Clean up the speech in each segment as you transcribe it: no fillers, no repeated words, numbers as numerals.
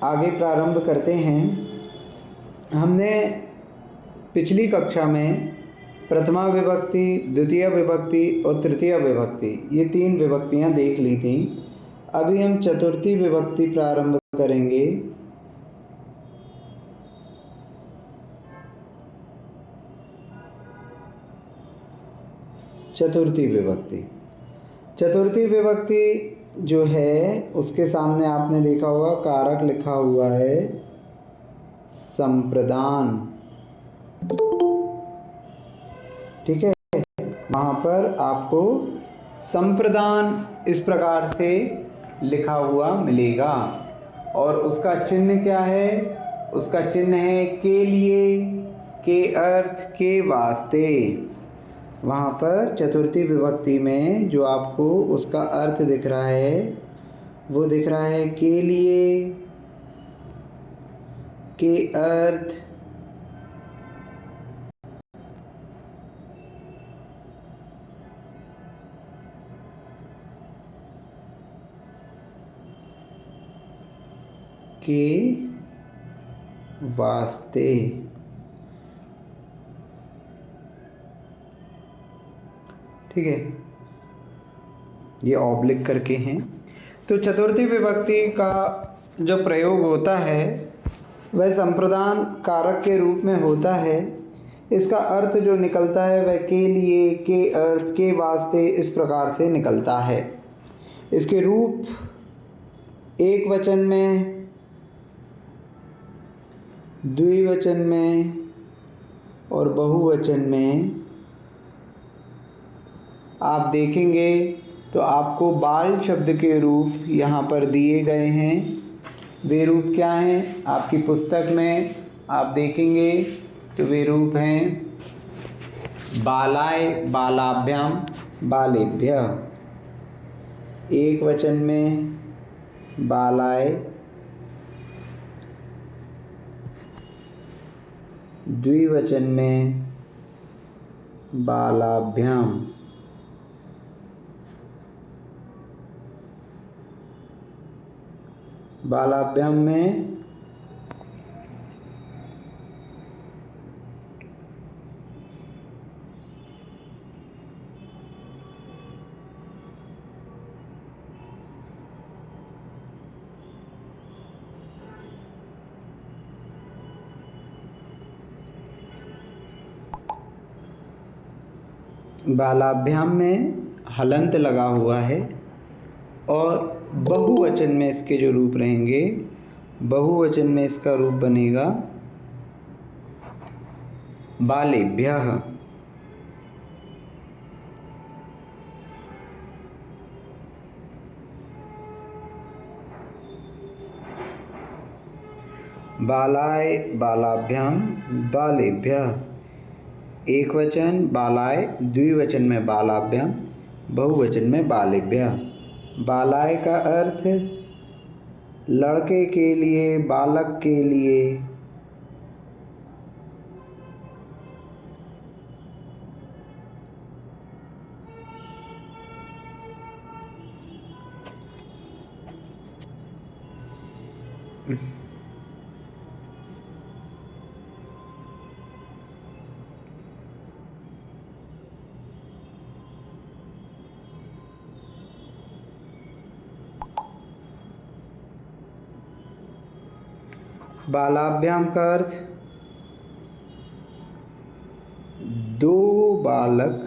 आगे प्रारंभ करते हैं। हमने पिछली कक्षा में प्रथमा विभक्ति, द्वितीय विभक्ति और तृतीय विभक्ति, ये 3 विभक्तियां देख ली थी। अभी हम चतुर्थी विभक्ति प्रारंभ करेंगे। चतुर्थी विभक्ति जो है उसके सामने आपने देखा होगा कारक लिखा हुआ है संप्रदान। ठीक है, वहाँ पर आपको संप्रदान इस प्रकार से लिखा हुआ मिलेगा और उसका चिन्ह क्या है? उसका चिन्ह है के लिए, के अर्थ, के वास्ते। वहाँ पर चतुर्थी विभक्ति में जो आपको उसका अर्थ दिख रहा है वो दिख रहा है के लिए, के अर्थ, के वास्ते। ठीक है, ये ऑब्लिक करके हैं। तो चतुर्थी विभक्ति का जो प्रयोग होता है वह संप्रदान कारक के रूप में होता है। इसका अर्थ जो निकलता है वह के लिए, के अर्थ, के वास्ते इस प्रकार से निकलता है। इसके रूप एक वचन में, द्विवचन में और बहुवचन में आप देखेंगे तो आपको बाल शब्द के रूप यहाँ पर दिए गए हैं। वे रूप क्या हैं? आपकी पुस्तक में आप देखेंगे तो वे रूप हैं बालाय, बालाभ्याम, बालेभ्यः। एक वचन में बालाय, द्विवचन में बालाभ्याम, बालाभ्याम में बालाभ्याम में हलंत लगा हुआ है और बहुवचन में इसके जो रूप रहेंगे, बहुवचन में इसका रूप बनेगा बालेभ्यः। बालाय, बालाभ्याम, बालेभ्यः। एक वचन बालाय, द्विवचन में बालाभ्याम, बहुवचन में बालेभ्यः। बालाय का अर्थ लड़के के लिए, बालक के लिए। बालाभ्याम का अर्थ दो बालक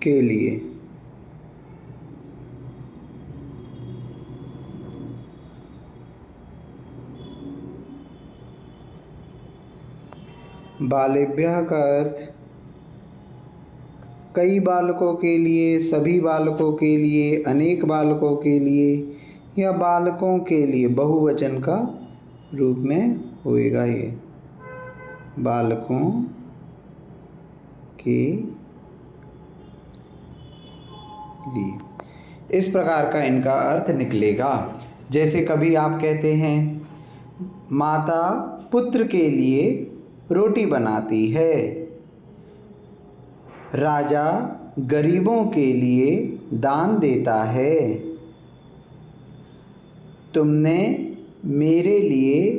के लिए। बालेभ्यः का अर्थ कई बालकों के लिए, सभी बालकों के लिए, अनेक बालकों के लिए या बालकों के लिए। बहुवचन का रूप में होएगा ये, बालकों के लिए। इस प्रकार का इनका अर्थ निकलेगा। जैसे कभी आप कहते हैं माता पुत्र के लिए रोटी बनाती है, राजा गरीबों के लिए दान देता है। तुमने मेरे लिए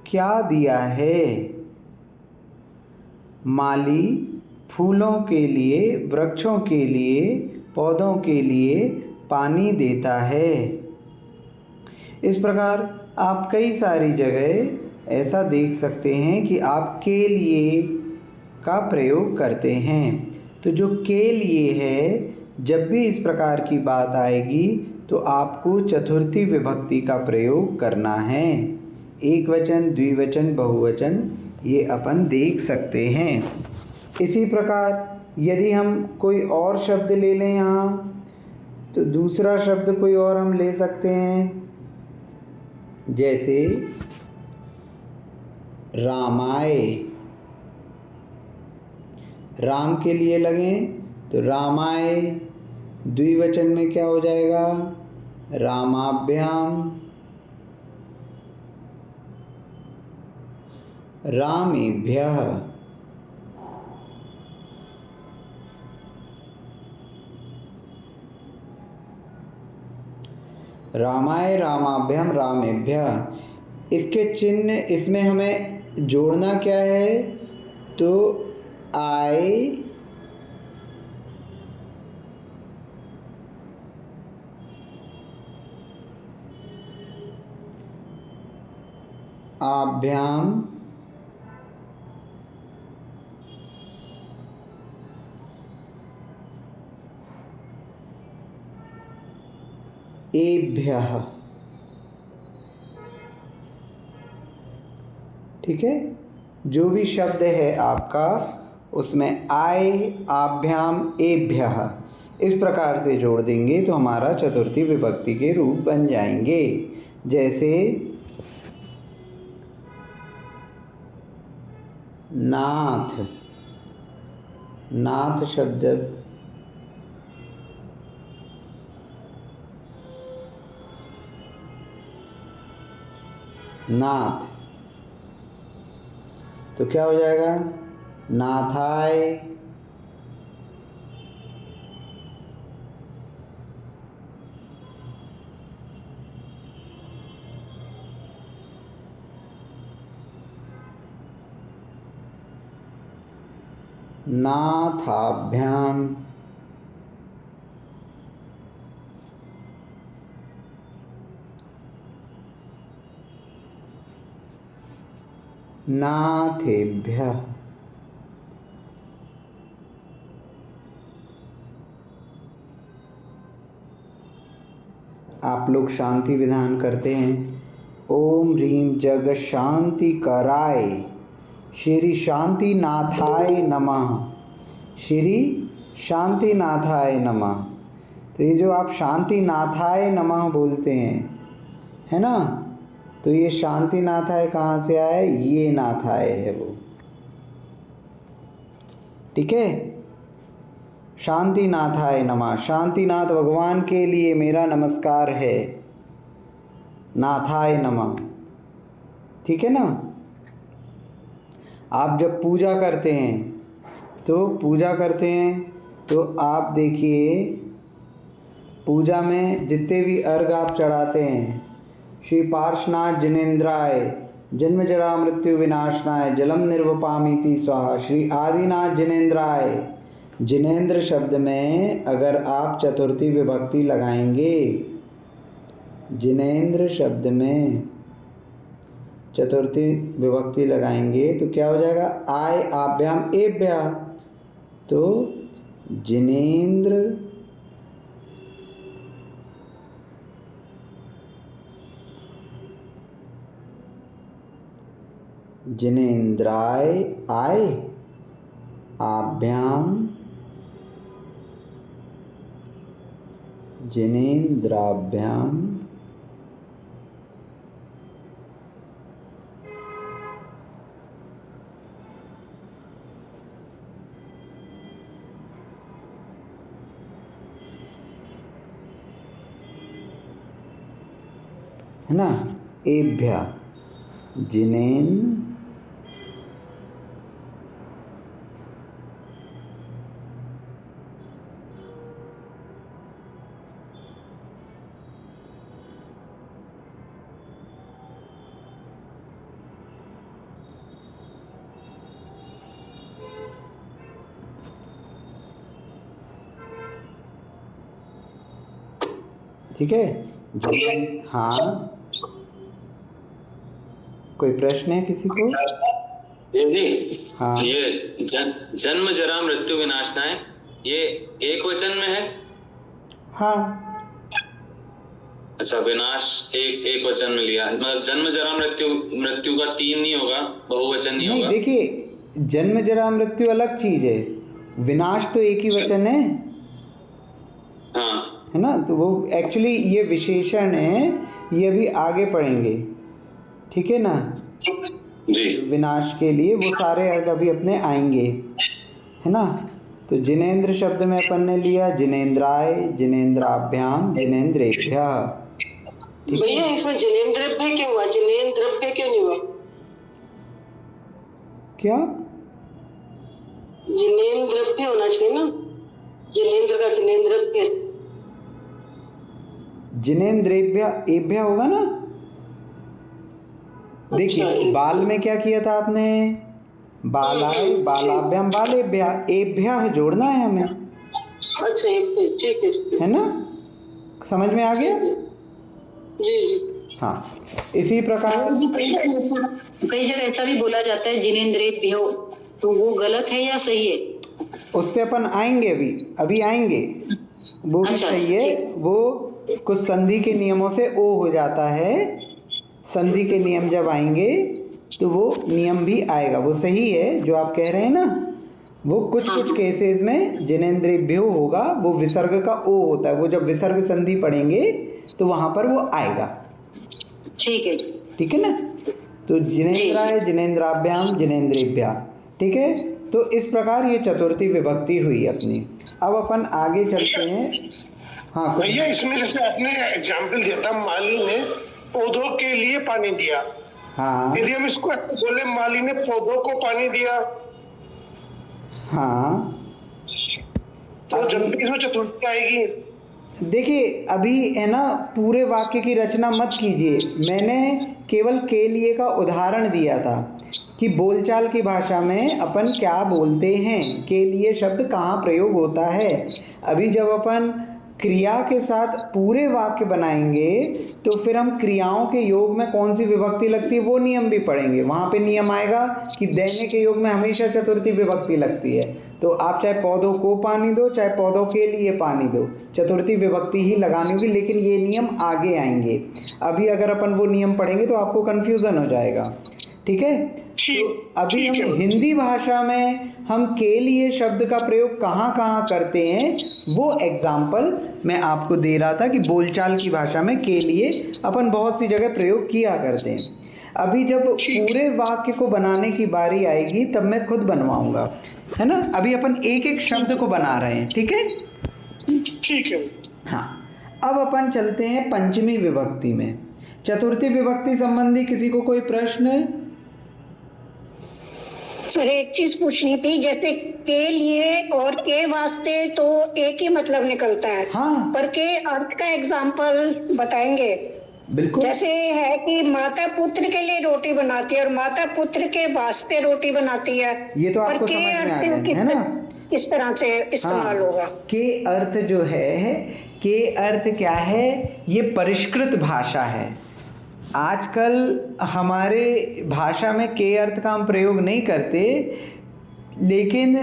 क्या दिया है? माली फूलों के लिए, वृक्षों के लिए, पौधों के लिए पानी देता है। इस प्रकार आप कई सारी जगह ऐसा देख सकते हैं कि आप के लिए का प्रयोग करते हैं। तो जो के लिए है, जब भी इस प्रकार की बात आएगी तो आपको चतुर्थी विभक्ति का प्रयोग करना है। एक वचन, द्विवचन, बहुवचन ये अपन देख सकते हैं। इसी प्रकार यदि हम कोई और शब्द ले लें यहाँ, तो दूसरा शब्द कोई और हम ले सकते हैं, जैसे रामाय। राम के लिए लगें तो रामाय। द्विवचन में क्या हो जाएगा? रामाभ्याम, रामेभ्यः। रामाय, रामाभ्याम, रामेभ्यः। इसके चिन्ह, इसमें हमें जोड़ना क्या है? तो आय, आभ्याम, एभ्यः। ठीक है, जो भी शब्द है आपका उसमें आय, आभ्याम, एभ्यः इस प्रकार से जोड़ देंगे तो हमारा चतुर्थी विभक्ति के रूप बन जाएंगे। जैसे नाथ। नाथ शब्द नाथ, तो क्या हो जाएगा? नाथाय, नाथाभ्याम, नाथेभ्यः। आप लोग शांति विधान करते हैं। ओम ह्रीं जग शांति कराय श्री शांतिनाथाय नमः। श्री शांतिनाथाय नमः। तो ये जो आप शांतिनाथाय नमः बोलते हैं, है ना, तो ये शांतिनाथाय कहाँ से आया? ये नाथाय है वो। ठीक है, शांतिनाथाय नमः। शांतिनाथ भगवान के लिए मेरा नमस्कार है। नाथाय नमः। ठीक है ना। आप जब पूजा करते हैं तो आप देखिए, पूजा में जितने भी अर्घ आप चढ़ाते हैं, श्री पार्श्वनाथ जिनेन्द्राय जन्म जरा मृत्यु विनाशनाय जलम निर्वपामीति स्वाहा। श्री आदिनाथ जिनेन्द्राय। जिनेन्द्र शब्द में अगर आप चतुर्थी विभक्ति लगाएंगे, जिनेन्द्र शब्द में चतुर्थी विभक्ति लगाएंगे तो क्या हो जाएगा? आय, आभ्याम, एभ्यः। तो जिनेन्द्र, जिनेन्द्राय आय, आभ्याम, जिनेन्द्राभ्याम, है ना, एभ्यः। ठीक है। हाँ, कोई प्रश्न है किसी को? जी हाँ, ये जन्म जरा मृत्यु विनाशनाय, ये एक वचन में है? हाँ, अच्छा, विनाश एक वचन में लिया, मतलब जन्म जरा मृत्यु, मृत्यु का 3 नहीं होगा, बहुवचन नहीं नहीं होगा? देखिए, जन्म जरा मृत्यु अलग चीज है, विनाश तो एक ही वचन है हाँ ना। तो वो एक्चुअली ये विशेषण है, ये अभी आगे पढ़ेंगे, ठीक है ना। जी। विनाश के लिए वो सारे अर्थ अभी अपने आएंगे, है ना। तो जिनेंद्र शब्द में अपन ने लिया जिनेंद्राय, जिनेंद्राभ्याम, जिनेंद्रेभ्यः। ठीक भैया है। इसमें जिनेंद्रभ्य क्यों हुआ, जिनेंद्रभ्य क्यों नहीं हुआ? क्या? जिनेंद्रभ्य होना चाहिए ना, जिनेंद्र का जिनेंद्रभ्य। जिनेंद्रेभ्य एभ्य होगा ना। देखिए बाल में क्या किया था आपने, बालाय बालाभ्याम बालेभ्य, एभ्य जोड़ना है हमें, अच्छा ठीक है ना। समझ में आ गया? जी जी। हाँ, इसी प्रकार कई जगह ऐसा भी बोला जाता है जिनेंद्रेभ्य हो, तो वो गलत है या सही है? उस पे अपन आएंगे, अभी आएंगे, वो भी अच्छा, सही है। वो कुछ संधि के नियमों से ओ हो जाता है, संधि के नियम जब आएंगे तो वो नियम भी आएगा, वो सही है जो आप कह रहे हैं ना। वो कुछ केसेस में जिनेंद्रेभ्यो होगा, वो विसर्ग का ओ होता है, वो जब विसर्ग संधि पढ़ेंगे तो वहां पर वो आएगा, ठीक है ना। तो जिनेंद्राय, जिनेंद्राभ्याम, जिनेंद्रेभ्या, ठीक है। तो इस प्रकार ये चतुर्थी विभक्ति हुई अपनी। अब अपन आगे चलते हैं। हाँ भैया इसमें जैसे आपने एग्जाम्पल दिया था, माली ने पौधों के लिए पानी दिया, हाँ, यदि हम इसको बोले माली ने पौधों को पानी दिया, हाँ, तो जब भी इसमें चतुर्थी आएगी। देखिए अभी है ना, पूरे वाक्य की रचना मत कीजिए, मैंने केवल के लिए का उदाहरण दिया था कि बोलचाल की भाषा में अपन क्या बोलते हैं, के लिए शब्द कहाँ प्रयोग होता है। अभी जब अपन क्रिया के साथ पूरे वाक्य बनाएंगे तो फिर हम क्रियाओं के योग में कौन सी विभक्ति लगती है वो नियम भी पढ़ेंगे। वहाँ पे नियम आएगा कि देने के योग में हमेशा चतुर्थी विभक्ति लगती है, तो आप चाहे पौधों को पानी दो चाहे पौधों के लिए पानी दो, चतुर्थी विभक्ति ही लगानी होगी, लेकिन ये नियम आगे आएंगे। अभी अगर अपन वो नियम पढ़ेंगे तो आपको कन्फ्यूज़न हो जाएगा, ठीक है। तो अभी हम हिंदी भाषा में हम के लिए शब्द का प्रयोग कहाँ कहाँ करते हैं वो एग्जाम्पल मैं आपको दे रहा था कि बोलचाल की भाषा में के लिए अपन बहुत सी जगह प्रयोग किया करते हैं। अभी जब पूरे वाक्य को बनाने की बारी आएगी तब मैं खुद बनवाऊंगा, है ना। अभी अपन एक एक शब्द को बना रहे हैं, ठीक है। ठीक है। हाँ, अब अपन चलते हैं पंचमी विभक्ति में। चतुर्थी विभक्ति संबंधी किसी को कोई प्रश्न? सर एक चीज पूछनी थी, जैसे के लिए और के वास्ते तो एक ही मतलब निकलता है, हाँ, पर के अर्थ का एग्जाम्पल बताएंगे? बिल्कुल। जैसे है कि माता पुत्र के लिए रोटी बनाती है और माता पुत्र के वास्ते रोटी बनाती है, ये तो आपको पर के समझ में आ अर्थ गया है ना। किस तरह से इस्तेमाल होगा? के अर्थ जो है, के अर्थ क्या है, ये परिष्कृत भाषा है। आजकल हमारे भाषा में के अर्थ का हम प्रयोग नहीं करते, लेकिन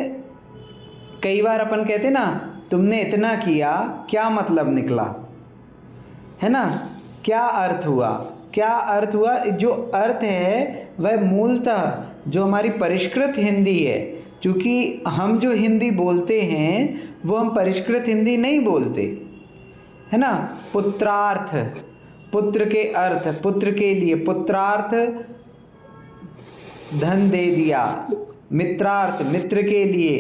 कई बार अपन कहते ना तुमने इतना किया, क्या मतलब निकला, है ना, क्या अर्थ हुआ, क्या अर्थ हुआ। जो अर्थ है वह मूलतः जो हमारी परिष्कृत हिंदी है, क्योंकि हम जो हिंदी बोलते हैं वो हम परिष्कृत हिंदी नहीं बोलते, है ना। पुत्रार्थ, पुत्र के अर्थ, पुत्र के लिए, पुत्रार्थ धन दे दिया, मित्रार्थ मित्र के लिए,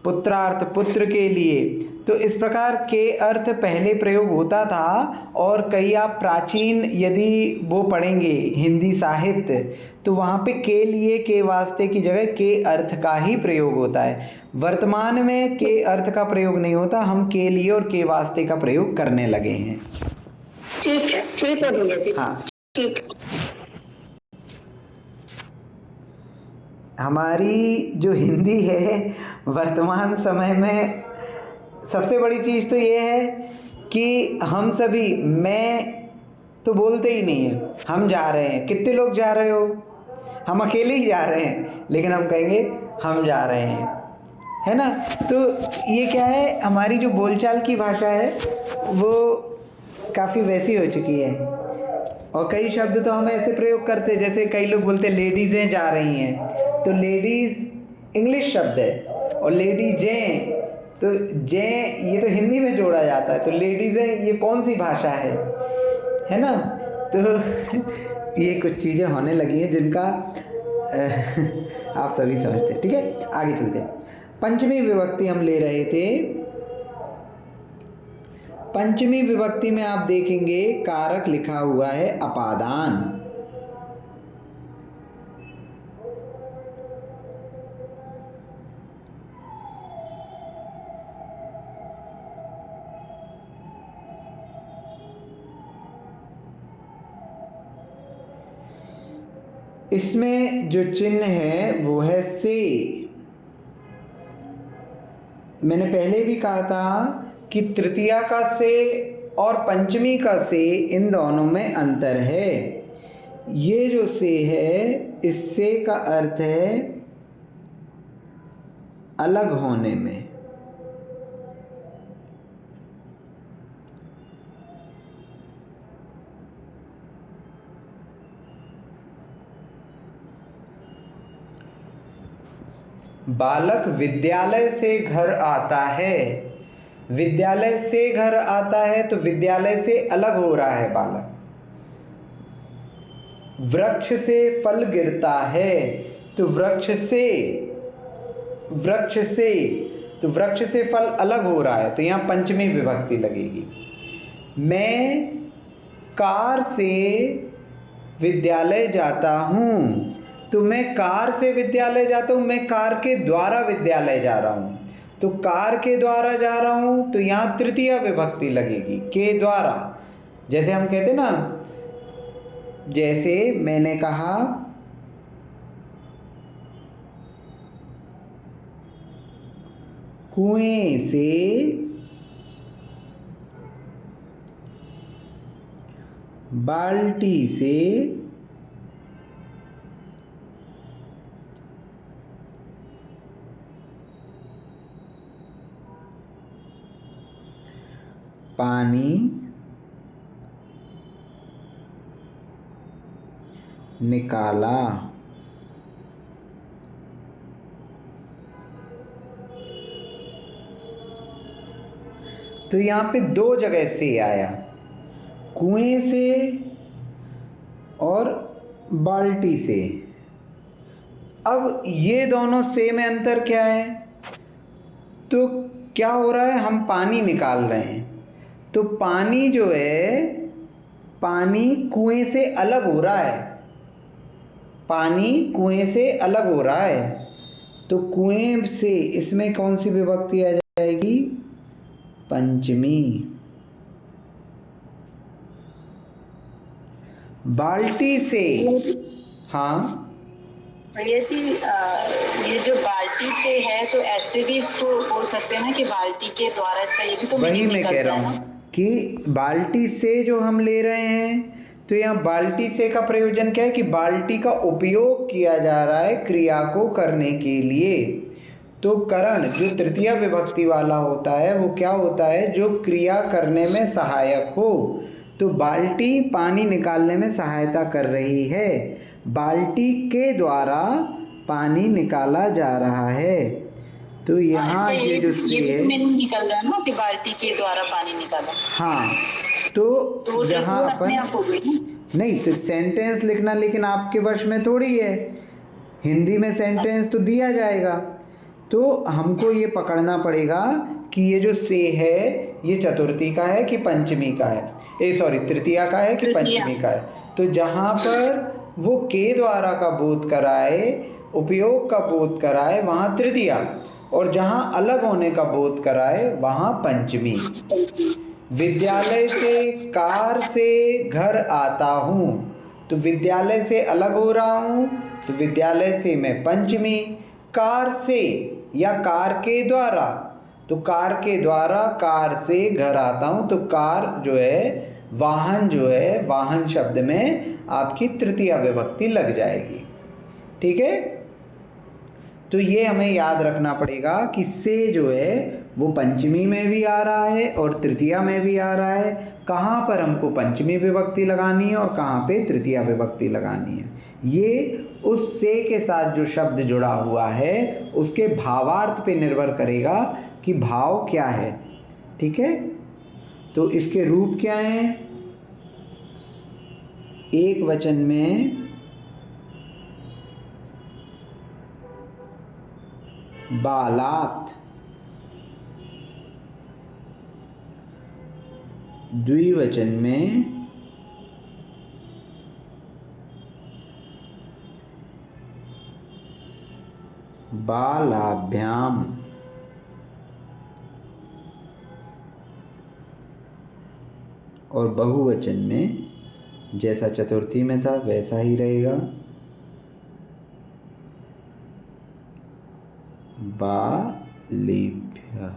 पुत्रार्थ पुत्र के लिए। तो इस प्रकार के अर्थ पहले प्रयोग होता था, और कई आप प्राचीन यदि वो पढ़ेंगे हिंदी साहित्य तो वहाँ पे के लिए, के वास्ते की जगह के अर्थ का ही प्रयोग होता है। वर्तमान में के अर्थ का प्रयोग नहीं होता, हम के लिए और के वास्ते का प्रयोग करने लगे हैं। ठीक है भैया। हाँ, ठीक। हमारी जो हिंदी है वर्तमान समय में सबसे बड़ी चीज़ तो ये है कि हम सभी, मैं तो बोलते ही नहीं है, हम जा रहे हैं। कितने लोग जा रहे हो? हम अकेले ही जा रहे हैं, लेकिन हम कहेंगे हम जा रहे हैं, है ना। तो ये क्या है, हमारी जो बोलचाल की भाषा है वो काफ़ी वैसी हो चुकी है। और कई शब्द तो हम ऐसे प्रयोग करते हैं, जैसे कई लोग बोलते हैं लेडीज़ें जा रही हैं, तो लेडीज़ इंग्लिश शब्द है, और लेडीजें, तो जे ये तो हिंदी में जोड़ा जाता है, तो लेडीज़ें ये कौन सी भाषा है ना। तो ये कुछ चीज़ें होने लगी हैं जिनका आप सभी समझते हैं। ठीक है, आगे चलते हैं। पंचमी विभक्ति हम ले रहे थे। पंचमी विभक्ति में आप देखेंगे कारक लिखा हुआ है अपादान। इसमें जो चिन्ह है वो है से। मैंने पहले भी कहा था कि तृतीया का से और पंचमी का से, इन दोनों में अंतर है। ये जो से है, इस से का अर्थ है अलग होने में। बालक विद्यालय से घर आता है। विद्यालय से घर आता है तो विद्यालय से अलग हो रहा है बालक। वृक्ष से फल गिरता है तो वृक्ष से फल अलग हो रहा है, तो यहाँ पंचमी विभक्ति लगेगी। मैं कार से विद्यालय जाता हूँ, तो मैं कार से विद्यालय जाता हूँ, मैं कार के द्वारा विद्यालय जा रहा हूँ, तो कार के द्वारा जा रहा हूँ, तो यहाँ तृतीया विभक्ति लगेगी, के द्वारा। जैसे हम कहते ना, जैसे मैंने कहा कुएं से बाल्टी से पानी निकाला। तो यहाँ पे दो जगह से आया, कुएं से और बाल्टी से। अब ये दोनों से में अंतर क्या है? तो क्या हो रहा है, हम पानी निकाल रहे हैं, तो पानी जो है, पानी कुएं से अलग हो रहा है, पानी कुएं से अलग हो रहा है, तो कुएं से, इसमें कौन सी विभक्ति आ जाएगी? पंचमी। बाल्टी से, हाँ भैया जी, ये जो बाल्टी से है, तो ऐसे भी इसको बोल सकते हैं ना कि बाल्टी के द्वारा, इसका ये भी तो वही मीनिंग मैं कह निकलता रहा है हूँ ना। कि बाल्टी से जो हम ले रहे हैं, तो यहाँ बाल्टी से का प्रयोजन क्या है कि बाल्टी का उपयोग किया जा रहा है क्रिया को करने के लिए। तो करण जो तृतीया विभक्ति वाला होता है वो क्या होता है? जो क्रिया करने में सहायक हो। तो बाल्टी पानी निकालने में सहायता कर रही है, बाल्टी के द्वारा पानी निकाला जा रहा है। तो यहाँ ये जो से है, मीनिंग निकल रहा है ना कि बाल्टी के द्वारा पानी निकाला। हाँ, तो यहाँ अपन नहीं, तो सेंटेंस लिखना लेकिन आपके वश में थोड़ी है, हिंदी में सेंटेंस तो दिया जाएगा, तो हमको ये पकड़ना पड़ेगा कि ये जो से है ये चतुर्थी का है कि पंचमी का है, तृतीया का है कि पंचमी का है। तो जहाँ पर वो के द्वारा का बोध कराए, उपयोग का बोध कराए, वहाँ तृतीया, और जहाँ अलग होने का बोध कराए वहाँ पंचमी। विद्यालय से कार से घर आता हूँ, तो विद्यालय से अलग हो रहा हूँ, तो विद्यालय से मैं पंचमी। कार से या कार के द्वारा तो कार के द्वारा कार से घर आता हूँ, तो कार जो है वाहन, जो है वाहन शब्द में आपकी तृतीया विभक्ति लग जाएगी। ठीक है, तो ये हमें याद रखना पड़ेगा कि से जो है वो पंचमी में भी आ रहा है और तृतीया में भी आ रहा है। कहाँ पर हमको पंचमी विभक्ति लगानी है और कहाँ पे तृतीया विभक्ति लगानी है, ये उस से के साथ जो शब्द जुड़ा हुआ है उसके भावार्थ पे निर्भर करेगा कि भाव क्या है। ठीक है, तो इसके रूप क्या हैं? एक वचन में बालात, द्विवचन में बालाभ्याम, और बहुवचन में जैसा चतुर्थी में था वैसा ही रहेगा, बालेभ्यः।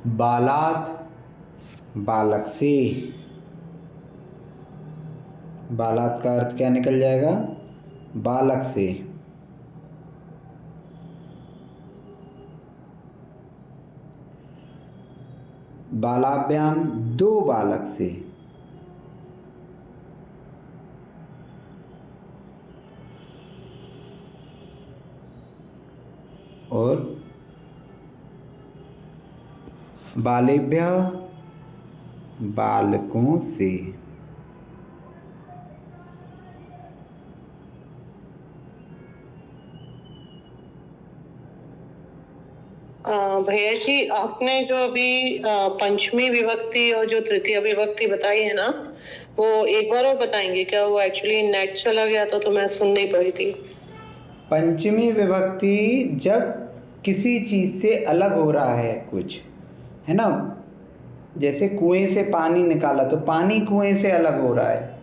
बालात, बालक से। बालात का अर्थ क्या निकल जाएगा? बालक से। बालाभ्याम, दो बालक से। और बालेभ्यः, बालकों से। भैया जी, आपने जो अभी पंचमी विभक्ति और जो तृतीय विभक्ति बताई है ना, वो एक बार और बताएंगे क्या? वो एक्चुअली नेट चला गया था तो मैं सुन नहीं पाई थी। पंचमी विभक्ति जब किसी चीज से अलग हो रहा है कुछ, है ना, जैसे कुएं से पानी निकाला तो पानी कुएं से अलग हो रहा है,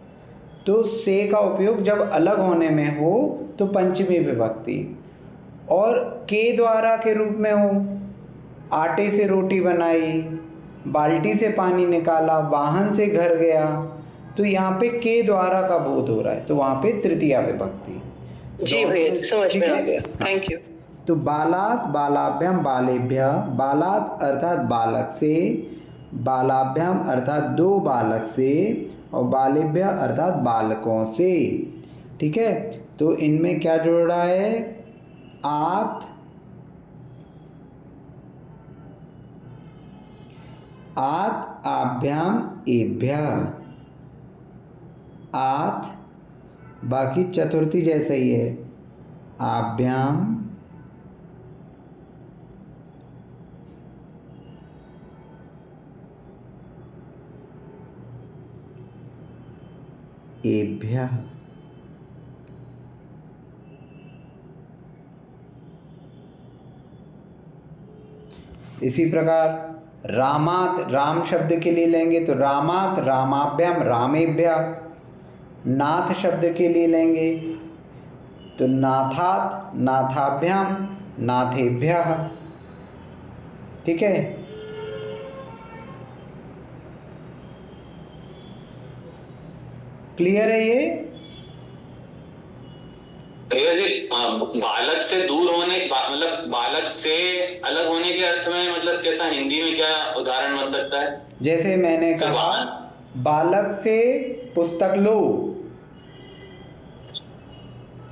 तो से का उपयोग जब अलग होने में हो तो पंचमी विभक्ति। और के द्वारा के रूप में हो, आटे से रोटी बनाई, बाल्टी से पानी निकाला, वाहन से घर गया, तो यहाँ पे के द्वारा का बोध हो रहा है, तो वहाँ पे तृतीया विभक्ति। जी भैया, समझ में आ गया, थैंक यू। तो बालात, बालाभ्याम, बालेभ्यः। बालात अर्थात बालक से, बालाभ्याम अर्थात दो बालक से, और बालेभ्यः अर्थात बालकों से। ठीक है, तो इनमें क्या जुड़ रहा है? आत, आत आभ्याम एभ्यः। आत, बाकी चतुर्थी जैसा ही है, आभ्याम एभ्यः। इसी प्रकार रामात, राम शब्द के लिए लेंगे तो रामात, रामाभ्याम, रामेभ्यः। नाथ शब्द के लिए लेंगे तो नाथात, नाथाभ्याम, नाथेभ्यः। ठीक है, क्लियर है ये? भैया जी, बालक से दूर होने, मतलब बालक से अलग होने के अर्थ में, मतलब कैसा हिंदी में क्या उदाहरण बन सकता है? जैसे मैंने कहा, बालक से पुस्तक लो,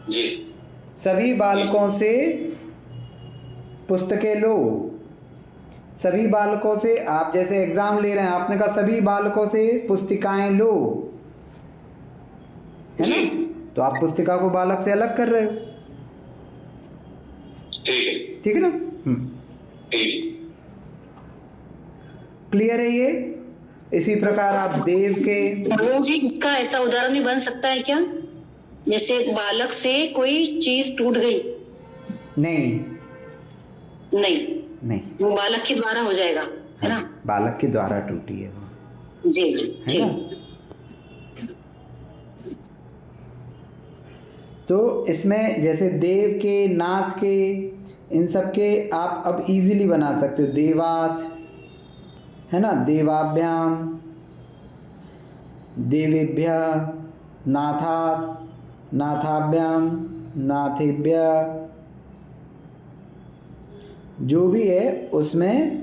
जी, सभी बालकों से पुस्तकें लो। सभी बालकों से, आप जैसे एग्जाम ले रहे हैं, आपने कहा सभी बालकों से पुस्तिकाएं लो, है ना, तो आप पुस्तिका को बालक से अलग कर रहे हो। ठीक है ना? क्लियर है ये? इसी प्रकार आप देव के, जी इसका ऐसा उदाहरण भी बन सकता है क्या? जैसे बालक से कोई चीज टूट गई? नहीं नहीं, नहीं, वो बालक के द्वारा हो जाएगा, है ना? बालक के द्वारा टूटी है वो। जी जी, है ना? तो इसमें जैसे देव के, नाथ के, इन सब के आप अब इजीली बना सकते हो। देवात है ना, देवाभ्याम, देवेभ्य, नाथात, नाथाभ्याम, नाथेभ्य, जो भी है उसमें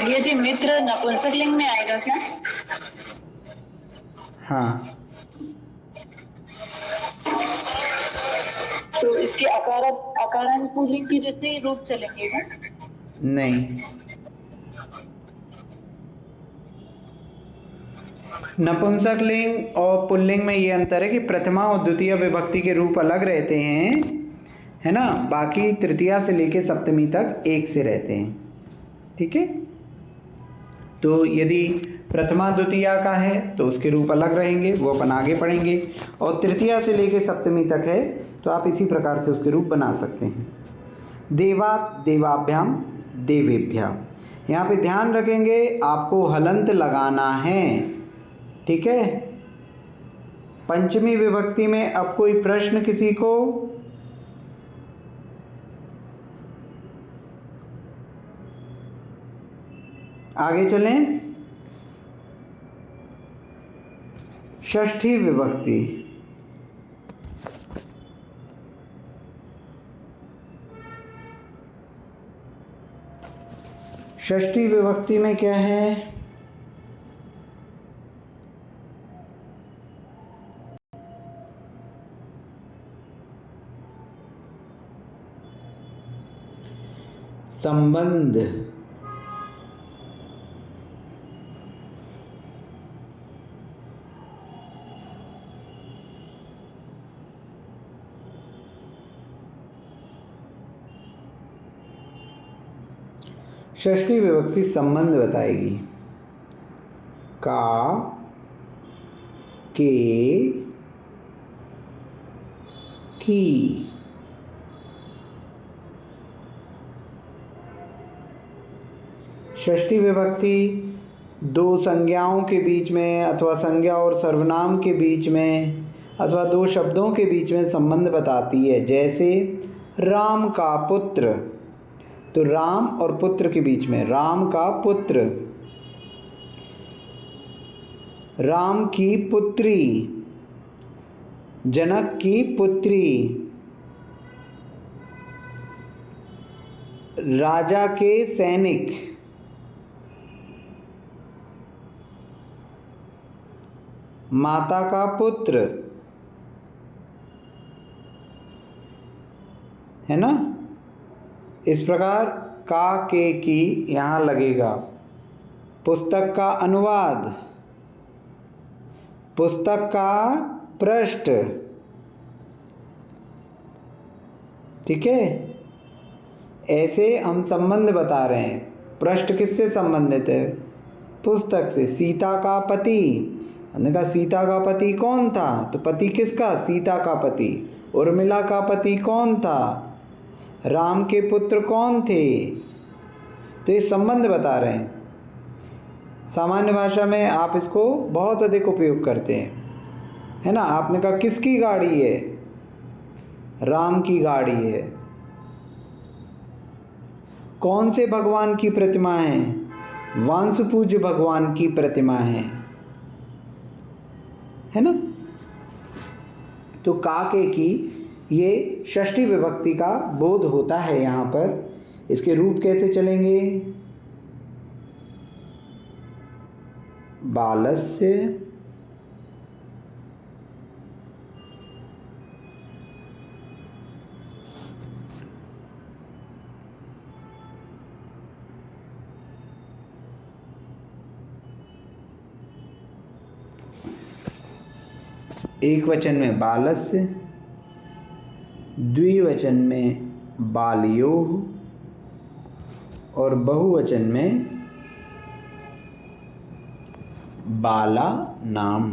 ये जी मित्र नपुंसक लिंग में आएगा क्या? हाँ, तो इसके अकारण पुल्लिंग के जैसे रूप चलेंगे क्या? नहीं, नपुंसक लिंग और पुल्लिंग में ये अंतर है कि प्रथमा और द्वितीय विभक्ति के रूप अलग रहते हैं, है ना, बाकी तृतीया से लेके सप्तमी तक एक से रहते हैं। ठीक है, तो यदि प्रथमा द्वितीया का है तो उसके रूप अलग रहेंगे, वो अपन आगे पढ़ेंगे, और तृतीया से लेके सप्तमी तक है तो आप इसी प्रकार से उसके रूप बना सकते हैं। देवात, देवाभ्याम, देवेभ्या। यहाँ पे ध्यान रखेंगे आपको हलंत लगाना है। ठीक है, पंचमी विभक्ति में अब कोई प्रश्न किसी को? आगे चलें। षष्ठी विभक्ति, षष्ठी विभक्ति में क्या है? संबंध। षष्ठी विभक्ति संबंध बताएगी। का, के, की। षष्ठी विभक्ति दो संज्ञाओं के बीच में अथवा संज्ञा और सर्वनाम के बीच में अथवा दो शब्दों के बीच में संबंध बताती है। जैसे राम का पुत्र, तो राम और पुत्र के बीच में राम का पुत्र, राम की पुत्री, जनक की पुत्री, राजा के सैनिक, माता का पुत्र, है ना। इस प्रकार का, के, की यहाँ लगेगा। पुस्तक का अनुवाद, पुस्तक का पृष्ठ। ठीक है, ऐसे हम संबंध बता रहे हैं। पृष्ठ किससे संबंधित है? पुस्तक से। सीता का पति, हमने कहा सीता का पति कौन था, तो पति किसका? सीता का पति। उर्मिला का पति कौन था? राम के पुत्र कौन थे? तो ये संबंध बता रहे हैं। सामान्य भाषा में आप इसको बहुत अधिक उपयोग करते हैं, है ना। आपने कहा किसकी गाड़ी है? राम की गाड़ी है। कौन से भगवान की प्रतिमा है? वांसपूज्य भगवान की प्रतिमा है ना। तो का, के, की ये षष्ठी विभक्ति का बोध होता है यहाँ पर। इसके रूप कैसे चलेंगे? बालस्य, एक वचन में बालस्य, द्विवचन में बालयोः और बहुवचन में बाला नाम।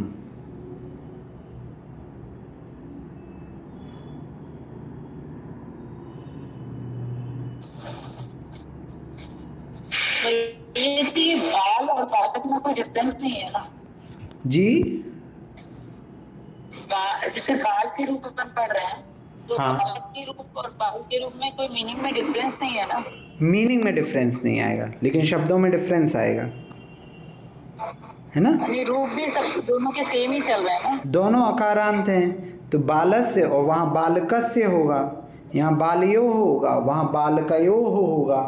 ये बाल और बालक में कोई डिफरेंस नहीं है ना? जी जैसे बाल के रूप अपन पढ़ रहे हैं, तो हाँ। बालक के रूप और बाल के रूप में कोई मीनिंग में डिफरेंस नहीं है ना? मीनिंग में डिफरेंस नहीं आएगा, लेकिन शब्दों में डिफरेंस आएगा, है ना? यानी रूप भी सब दोनों के सेम ही चल रहे हैं ना? दोनों अकारांत हैं, तो बालस्य और वहाँ बालकस्य होगा, यहाँ बालयो होगा, वहाँ बालकयो होगा,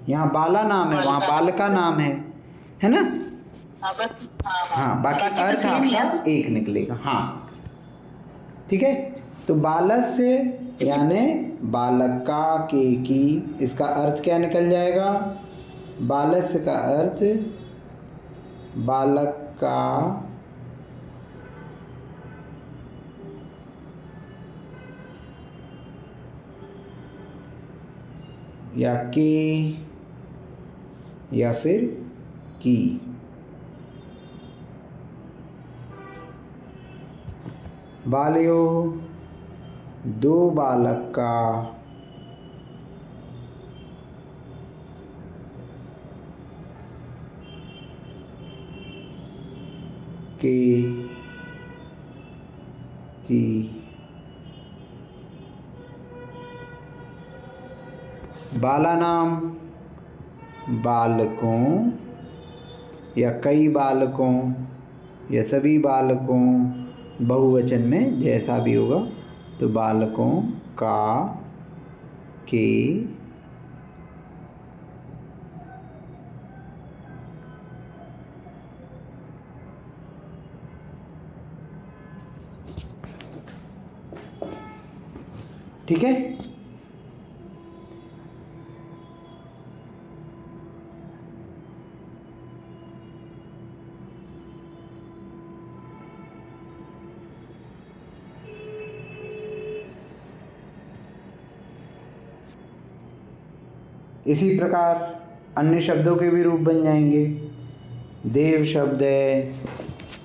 यहाँ बाला नाम है, वहाँ बालका नाम है ना? हाँ बस, हाँ हाँ, बाकी तो अर्थ same ही है। आपका एक निकलेगा। हाँ ठीक है, तो बालस्य यानी बालका के की, इसका अर्थ क्या निकल जाएगा? बालस्य का अर्थ बालक का या के या फिर की। बालयो दो बालक का, के की, बाला नाम बालकों या कई बालकों या सभी बालकों, बहुवचन में जैसा भी होगा, तो बालकों का के ठीक है। इसी प्रकार अन्य शब्दों के भी रूप बन जाएंगे। देव शब्द है,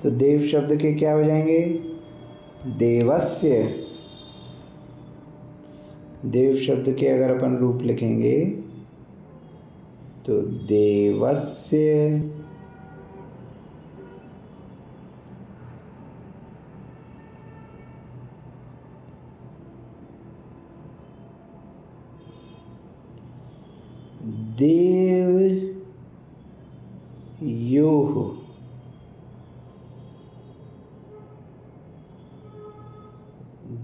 तो देव शब्द के क्या हो जाएंगे? देवस्य। देव शब्द के अगर अपन रूप लिखेंगे तो देवस्य, देव योह,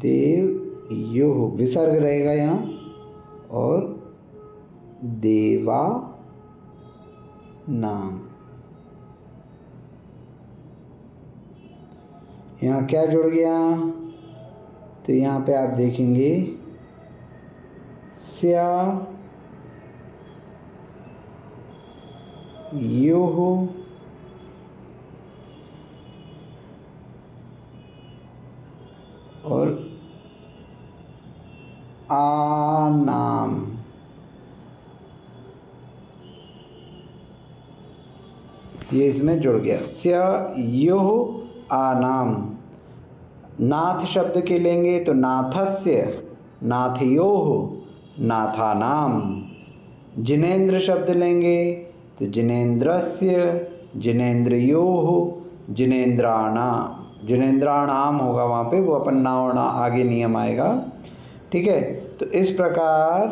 देव योह विसर्ग रहेगा यहाँ, और देवा नाम। यहाँ क्या जुड़ गया? तो यहाँ पे आप देखेंगे स्या योह और आनाम। ये इसमें जुड़ गया, स्या योह आनाम। नाथ शब्द के लेंगे तो नाथस्य, नाथयोः, नाथानाम। जिनेंद्र शब्द लेंगे तो जिनेंद्रस्य, जिनेंद्रयोः, जिनेंद्राणाम। जिनेंद्राणाम होगा वहाँ पे, वो अपन नाम ना आगे नियम आएगा। ठीक है, तो इस प्रकार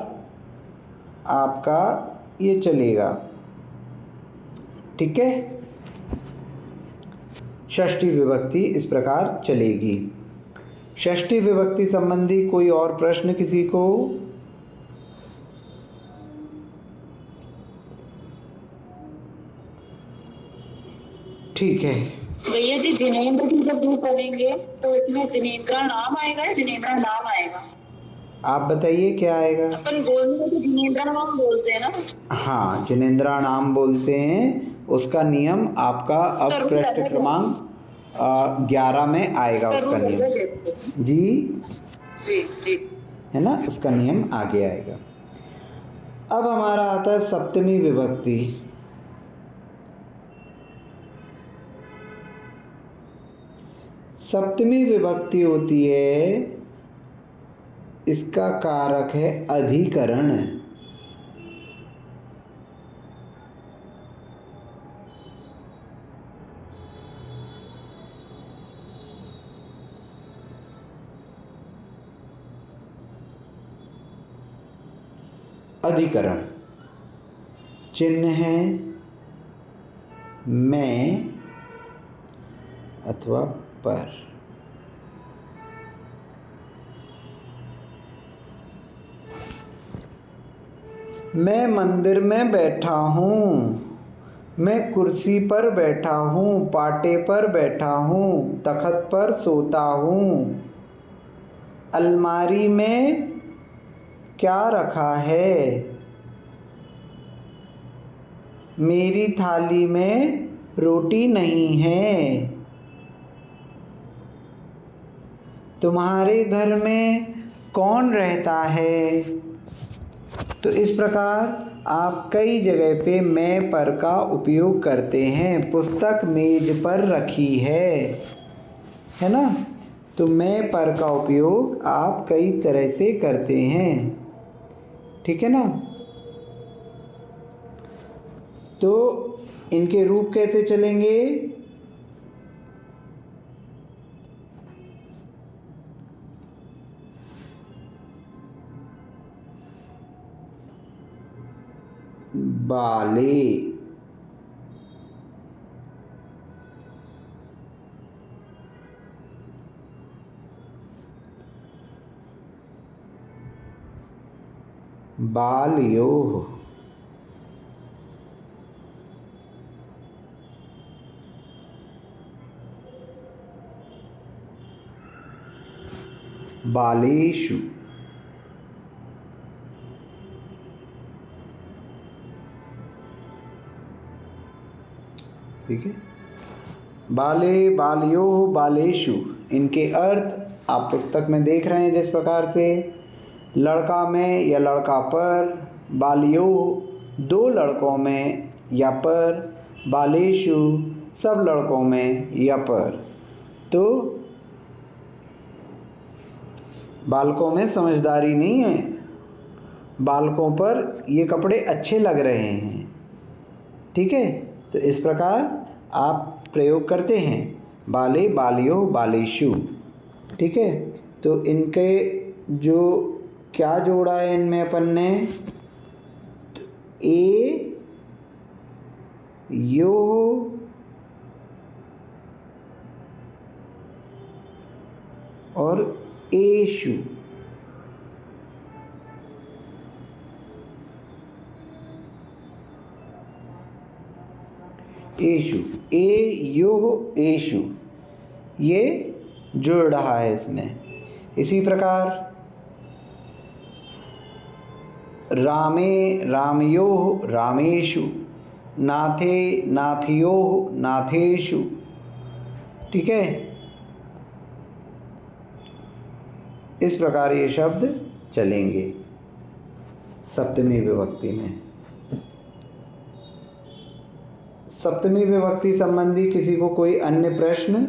आपका ये चलेगा। ठीक है, षष्ठी विभक्ति इस प्रकार चलेगी। षष्ठी विभक्ति संबंधी कोई और प्रश्न किसी को? ठीक है भैया जी, जिनेंद्र की जब रूप बनेंगे तो इसमें जिनेंद्रा नाम आएगा या जिनेंद्रा नाम आएगा? आप बताइए क्या आएगा? अपन बोलने में तो जिनेंद्रा नाम बोलते हैं ना? हाँ, जिनेंद्रा नाम बोलते हैं। उसका नियम आपका अब पृष्ठ क्रमांक 11 में आएगा उसका नियम। जी जी जी, है ना, उसका नियम आगे आएगा। अब हमारा आता है सप्तमी विभक्ति। सप्तमी विभक्ति होती है, इसका कारक है अधिकरण। अधिकरण। चिन्ह है मैं अथवा पर। मैं मंदिर में बैठा हूँ, मैं कुर्सी पर बैठा हूँ, पाटे पर बैठा हूँ, तख्त पर सोता हूँ। अलमारी में क्या रखा है? मेरी थाली में रोटी नहीं है। तुम्हारे घर में कौन रहता है? तो इस प्रकार आप कई जगह पे मैं पर का उपयोग करते हैं। पुस्तक मेज पर रखी है ना? तो मैं पर का उपयोग आप कई तरह से करते हैं, ठीक है ना? तो इनके रूप कैसे चलेंगे? बाले, बालयोः, बालेषु, ठीक है। बाले, बालयोः, बालेषु, इनके अर्थ आप पुस्तक में देख रहे हैं जिस प्रकार से। लड़का में या लड़का पर, बालयोः दो लड़कों में या पर, बालेषु सब लड़कों में या पर। तो बालकों में समझदारी नहीं है, बालकों पर ये कपड़े अच्छे लग रहे हैं, ठीक है। तो इस प्रकार आप प्रयोग करते हैं बाले, बालयोः, बालेषु, ठीक है। तो इनके जो क्या जोड़ा है इनमें अपन ने, तो ए यो और एषु, एषु, ए यो एषु, ये जुड़ रहा है इसमें। इसी प्रकार रामे, रामयोः, रामेषु, नाथे, नाथयोः, नाथेषु, ठीक है। इस प्रकार ये शब्द चलेंगे सप्तमी विभक्ति में। सप्तमी विभक्ति संबंधी किसी को कोई अन्य प्रश्न?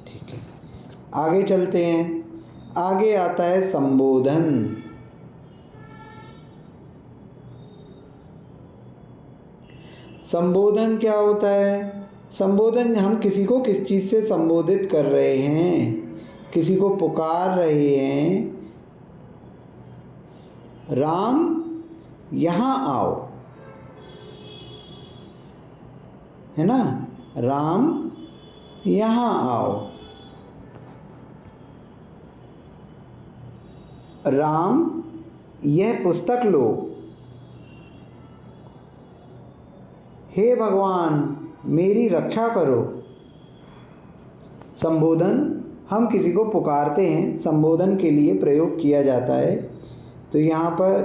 ठीक है, आगे चलते हैं। आगे आता है संबोधन। संबोधन क्या होता है? संबोधन, हम किसी को किस चीज़ से संबोधित कर रहे हैं, किसी को पुकार रहे हैं, राम यहाँ आओ, है ना, राम यहाँ आओ, राम यह पुस्तक लो, हे भगवान मेरी रक्षा करो। संबोधन, हम किसी को पुकारते हैं, संबोधन के लिए प्रयोग किया जाता है। तो यहाँ पर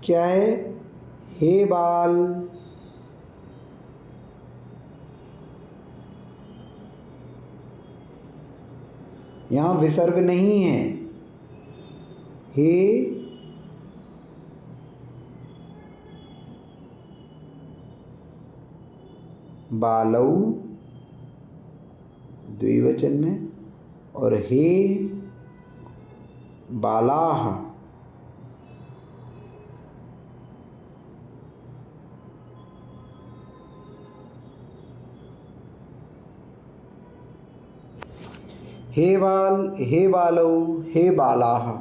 क्या है? हे बाल, यहाँ विसर्ग नहीं है। हे बालौ द्विवचन में, और हे बालाः हे बाल, हे बालौ, हे बालाह,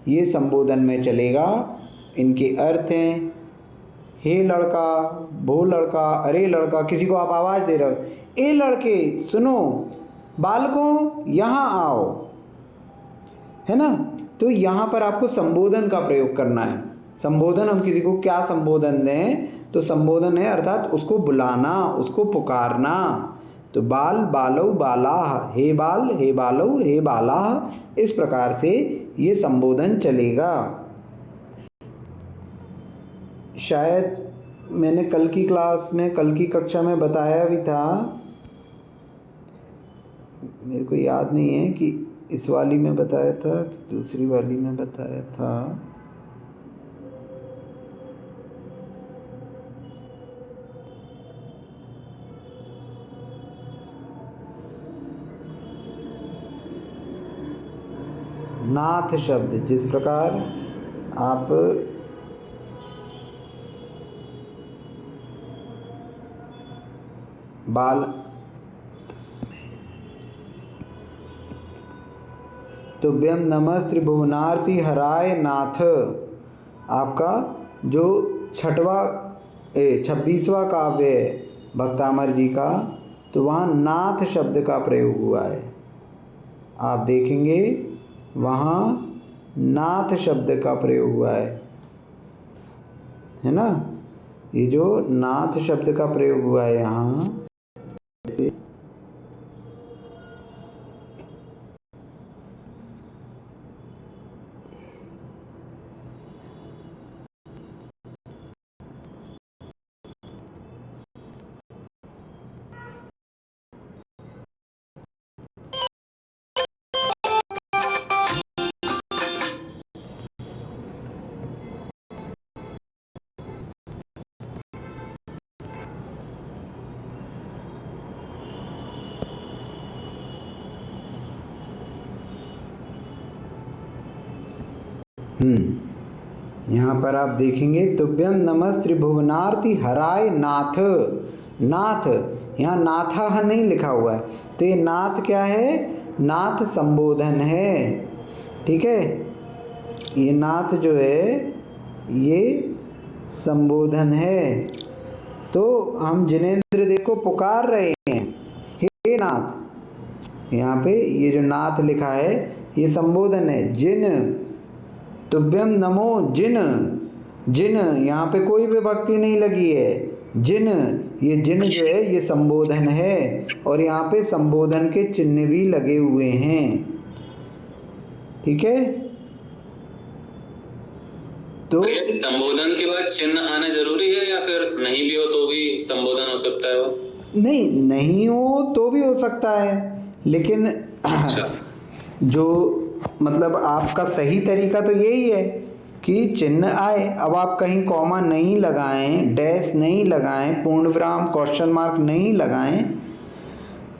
ये संबोधन में चलेगा। इनके अर्थ हैं हे लड़का, वो लड़का, अरे लड़का, किसी को आप आवाज़ दे रहे हो, ए लड़के सुनो, बालकों यहाँ आओ, है ना। तो यहाँ पर आपको संबोधन का प्रयोग करना है। संबोधन, हम किसी को क्या संबोधन दें, तो संबोधन है अर्थात उसको बुलाना, उसको पुकारना। तो बाल, बालौ, बालाह, हे बाल, हे बालौ, हे बालाह, इस प्रकार से ये संबोधन चलेगा। शायद मैंने कल की क्लास में, कल की कक्षा में बताया भी था, मेरे को याद नहीं है कि इस वाली में बताया था कि दूसरी वाली में बताया था। नाथ शब्द, जिस प्रकार आप बाल, तुभ्यम नमः त्रिभुवनार्ति हराय नाथ, आपका जो 26वां काव्य है भक्तामर जी का, तो वहाँ नाथ शब्द का प्रयोग हुआ है। आप देखेंगे वहाँ नाथ शब्द का प्रयोग हुआ है ना। ये जो नाथ शब्द का प्रयोग हुआ है यहाँ, यहाँ पर आप देखेंगे तुभ्यम नमः त्रिभुवनार्ति हराय नाथ। नाथ, यहाँ नाथा नहीं लिखा हुआ है, तो ये नाथ क्या है, नाथ संबोधन है। ठीक है, ये नाथ जो है ये संबोधन है। तो हम जिनेंद्र देव को पुकार रहे हैं, हे नाथ। यहाँ पे ये जो नाथ लिखा है ये संबोधन है। जिन, तुभ्यम नमो जिन, जिन यहाँ पे कोई विभक्ति नहीं लगी है। जिन, ये जिन जो है ये संबोधन है, और यहाँ पे संबोधन के चिन्ह भी लगे हुए हैं। ठीक है, तो संबोधन के बाद चिन्ह आना जरूरी है या फिर नहीं भी हो तो भी संबोधन हो सकता है वो? नहीं हो तो भी हो सकता है, लेकिन जो मतलब आपका सही तरीका तो यही है कि चिन्ह आए। अब आप कहीं कॉमा नहीं लगाएं, डैश नहीं लगाएं, पूर्ण विराम, क्वेश्चन मार्क नहीं लगाएं,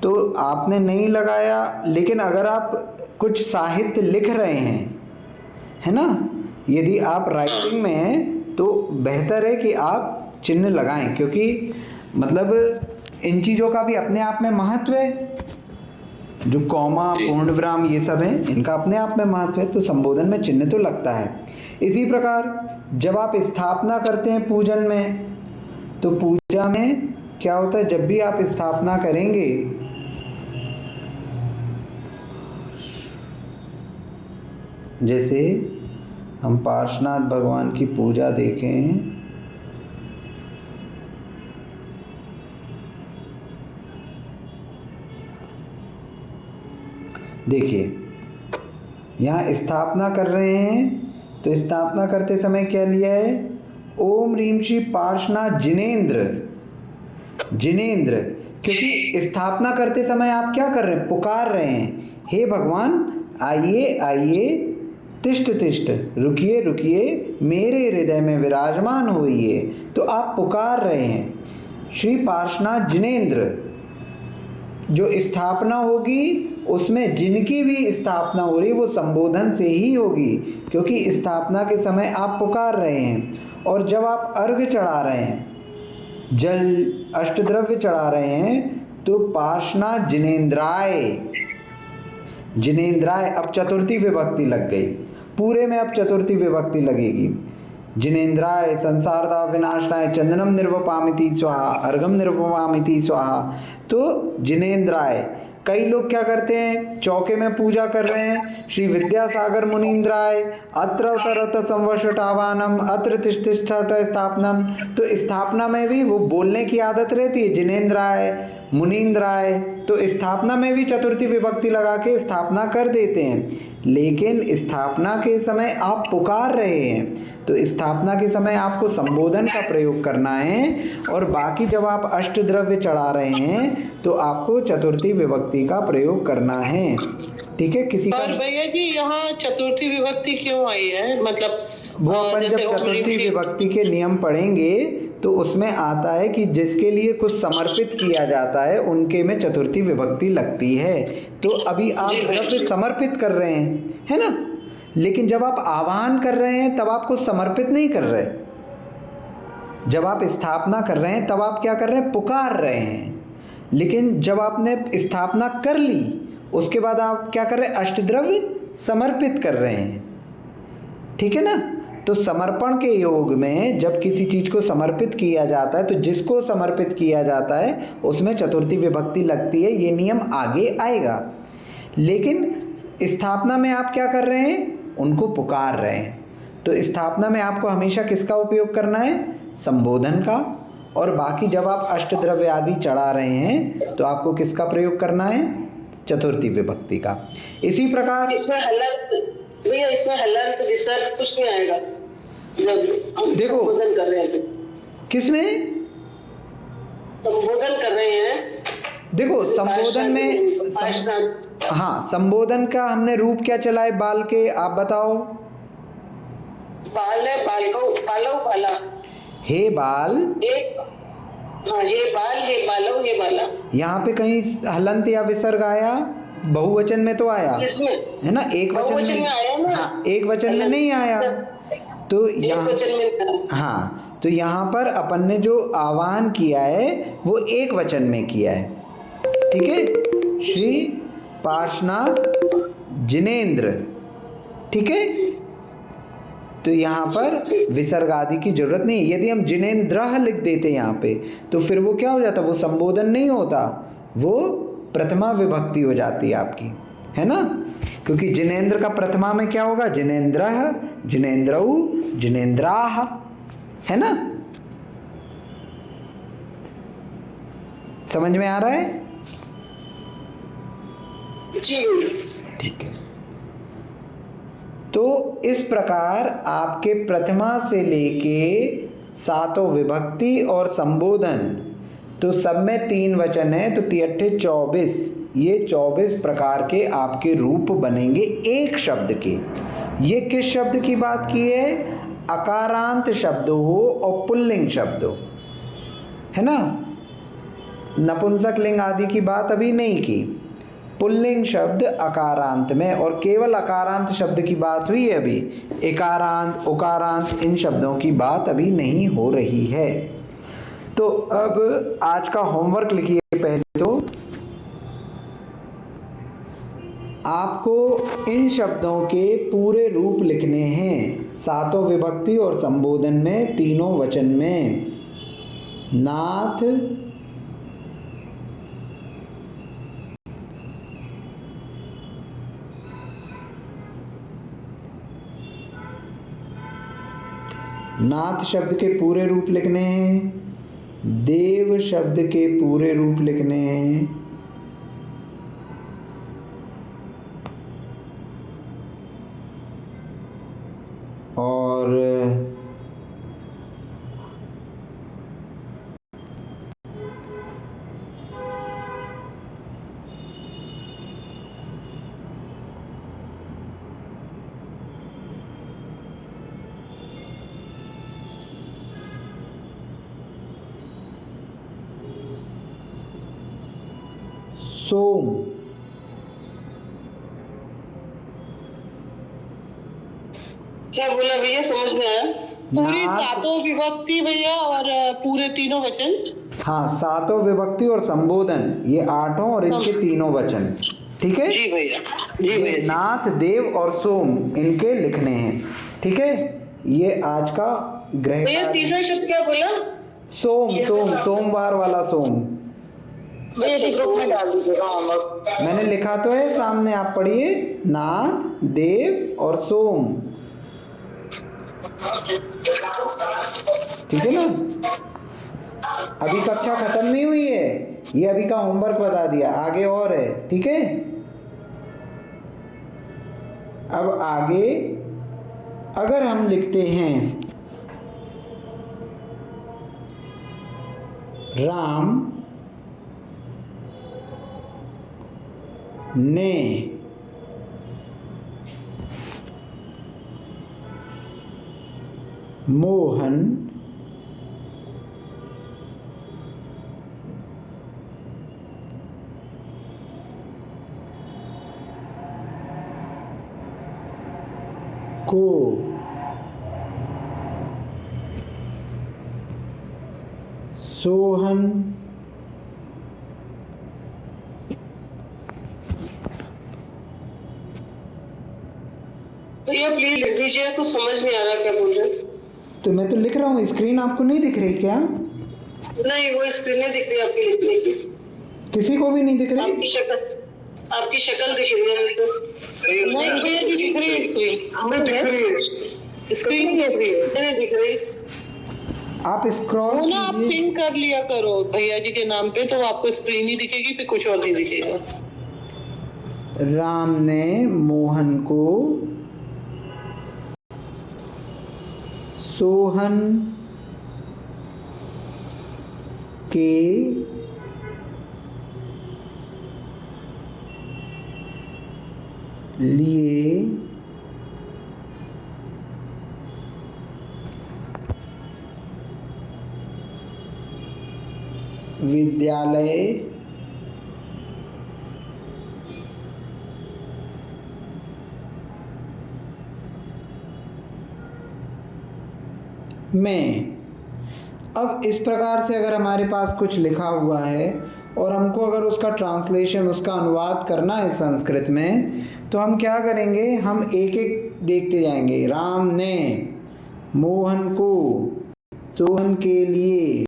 तो आपने नहीं लगाया। लेकिन अगर आप कुछ साहित्य लिख रहे हैं, है ना, यदि आप राइटिंग में हैं तो बेहतर है कि आप चिन्ह लगाएं, क्योंकि मतलब इन चीज़ों का भी अपने आप में महत्व है। जो कॉमा, पूर्ण विराम, ये सब हैं, इनका अपने आप में महत्व है, तो संबोधन में चिन्ह तो लगता है। इसी प्रकार जब आप स्थापना करते हैं पूजन में, तो पूजा में क्या होता है, जब भी आप स्थापना करेंगे, जैसे हम पार्श्वनाथ भगवान की पूजा देखें, देखिए यहाँ स्थापना कर रहे हैं, तो स्थापना करते समय क्या लिया है, ओम ह्रीम श्री पार्श्वनाथ जिनेंद्र। जिनेंद्र, क्योंकि स्थापना करते समय आप क्या कर रहे हैं, पुकार रहे हैं, हे भगवान आइए आइए, तिष्ठ तिष्ठ, रुकिए रुकिए, मेरे हृदय में विराजमान होइए। तो आप पुकार रहे हैं श्री पार्श्वनाथ जिनेंद्र। जो स्थापना होगी उसमें जिनकी भी स्थापना हो रही वो संबोधन से ही होगी, क्योंकि स्थापना के समय आप पुकार रहे हैं। और जब आप अर्घ चढ़ा रहे हैं, जल अष्टद्रव्य चढ़ा रहे हैं, तो पार्श्वनाथ जिनेंद्राय, जिनेंद्राय, अब चतुर्थी विभक्ति लग गई, पूरे में अब चतुर्थी विभक्ति लगेगी। जिनेंद्राय संसारदा विनाशनाय चंदनम निर्वपामिति स्वाहा अर्घम निर्वपामिति स्वाहा। तो जिनेंद्राय, कई लोग क्या करते हैं, चौके में पूजा कर रहे हैं, श्री विद्यासागर मुनीन्द्राय अत्र तरत संवशटावानम अत्र तिष्ठिष्ठट स्थापनम। तो स्थापना में भी वो बोलने की आदत रहती है, जिनेंद्राय मुनीन्द्राय, तो स्थापना में भी चतुर्थी विभक्ति लगा के स्थापना कर देते हैं। लेकिन स्थापना के समय आप पुकार रहे हैं, तो स्थापना के समय आपको संबोधन का प्रयोग करना है, और बाकी जब आप अष्टद्रव्य चढ़ा रहे हैं तो आपको चतुर्थी विभक्ति का प्रयोग करना है। ठीक है, किसी का और भैया जी यहाँ चतुर्थी विभक्ति क्यों आई है, मतलब वो अपन जब चतुर्थी विभक्ति के नियम पढ़ेंगे तो उसमें आता है कि जिसके लिए कुछ समर्पित किया जाता है उनके में चतुर्थी विभक्ति लगती है। तो अभी आप द्रव्य समर्पित कर रहे हैं, है ना, लेकिन जब आप आवाहन कर रहे हैं तब आप कुछ समर्पित नहीं कर रहे। जब आप स्थापना कर रहे हैं तब आप क्या कर रहे हैं, पुकार रहे हैं। लेकिन जब आपने स्थापना कर ली उसके बाद आप क्या कर रहे हैं, अष्टद्रव्य समर्पित कर रहे हैं। ठीक है ना। तो समर्पण के योग में जब किसी चीज को समर्पित किया जाता है तो जिसको समर्पित किया जाता है उसमें चतुर्थी विभक्ति लगती है, ये नियम आगे आएगा। लेकिन स्थापना में आप क्या कर रहे हैं, उनको पुकार रहे हैं। तो स्थापना में आपको हमेशा किसका उपयोग करना है, संबोधन का, और बाकी जब आप अष्टद्रव्य आदि चढ़ा रहे हैं तो आपको किसका प्रयोग करना है, चतुर्थी विभक्ति का। इसी प्रकार इसमें भैया इसमें हलंत विसर्ग कुछ नहीं आएगा जब हम देखो, संबोधन कर रहे हैं तो? किसमें संबोधन कर रहे हैं, देखो संबोधन में हाँ, संबोधन का हमने रूप क्या चला है, बाल के, आप बताओ। बाल है, बाल को बालो बाला, हे बाल, एक हाँ, ये बाल, ये बालो, ये बाला। यहाँ पे कहीं हलंत या विसर्ग आया, बहुवचन में तो आया है ना, एक वचन में आया ना, हाँ, एक वचन में नहीं आया। तो यहाँ हाँ, तो यहाँ पर अपन ने जो आह्वान किया है वो एक वचन में किया है। ठीक है, श्री पार्श्वनाथ जिनेंद्र। ठीक है, तो यहाँ पर विसर्ग आदि की जरूरत नहीं है। यदि हम जिनेंद्र लिख देते यहाँ पे तो फिर वो क्या हो जाता, वो संबोधन नहीं होता, वो प्रथमा विभक्ति हो जाती है आपकी, है ना। क्योंकि जिनेंद्र का प्रथमा में क्या होगा, जिनेंद्रः, जिनेंद्रौ, जिनेंद्राः, है ना। समझ में आ रहा है जी। ठीक है। तो इस प्रकार आपके प्रथमा से लेके सातों विभक्ति और संबोधन, तो सब में 3 वचन है, तो 3 24, ये 24 प्रकार के आपके रूप बनेंगे एक शब्द के। ये किस शब्द की बात की है, अकारांत शब्द हो और पुल्लिंग शब्द हो, है ना। नपुंसक लिंग आदि की बात अभी नहीं की, पुल्लिंग शब्द अकारांत में, और केवल अकारांत शब्द की बात हुई है अभी, इकारांत, उकारांत, इन शब्दों की बात अभी नहीं हो रही है। तो अब आज का होमवर्क लिखिए। पहले तो आपको इन शब्दों के पूरे रूप लिखने हैं, सातों विभक्ति और संबोधन में, तीनों वचन में। नाथ, नाथ शब्द के पूरे रूप लिखने हैं, देव शब्द के पूरे रूप लिखने हैं, और सोम। क्या बोला भैया, समझ में आया? पूरी सातों विभक्ति भैया और पूरे तीनों वचन। हाँ, सातों विभक्ति और संबोधन, ये 8 और इनके तीनों वचन। ठीक है। जी भैया, जी ये भैया। नाथ, देव और सोम इनके लिखने हैं, ठीक है। ये आज का ग्रह भैया कार्य। तीसरा शब्द क्या बोला? सोम, सोम, सोमवार वाला सोम। भैया जी ग्रुप में डाल दीजिएगा होमवर्क। मैंने लिखा तो है सामने, आप पढ़िए। नाथ, देव और सोम, ठीक है ना। अभी कक्षा खत्म नहीं हुई है, ये अभी का होमवर्क बता दिया, आगे और है, ठीक है। अब आगे अगर हम लिखते हैं राम ने मोहन को सोहन भैया प्लीज लिख दीजिए, कुछ समझ नहीं आ रहा क्या बोल रहे हैं। तो मैं तो लिख रहा हूँ, स्क्रीन आपको नहीं दिख रही क्या? नहीं, वो स्क्रीन नहीं दिख रही आपकी लिखने की। किसी को भी नहीं दिख रही? आपकी शक्ल दिख रही है मेरे को। नहीं भैया जी दिख रही है स्क्रीन, हमें दिख रही है। स्क्रीन कैसी है? नहीं दिख रही। आप स्क्रॉल वो ना आप कीजिए। पिन कर लिया करो भैया जी के नाम पे, तो आपको स्क्रीन ही दिखेगी, फिर कुछ और नहीं दिखेगा। राम ने मोहन को सोहन के लिए विद्यालय में। अब इस प्रकार से अगर हमारे पास कुछ लिखा हुआ है और हमको अगर उसका ट्रांसलेशन, उसका अनुवाद करना है संस्कृत में, तो हम क्या करेंगे, हम एक एक देखते जाएंगे। राम ने मोहन को सोहन के लिए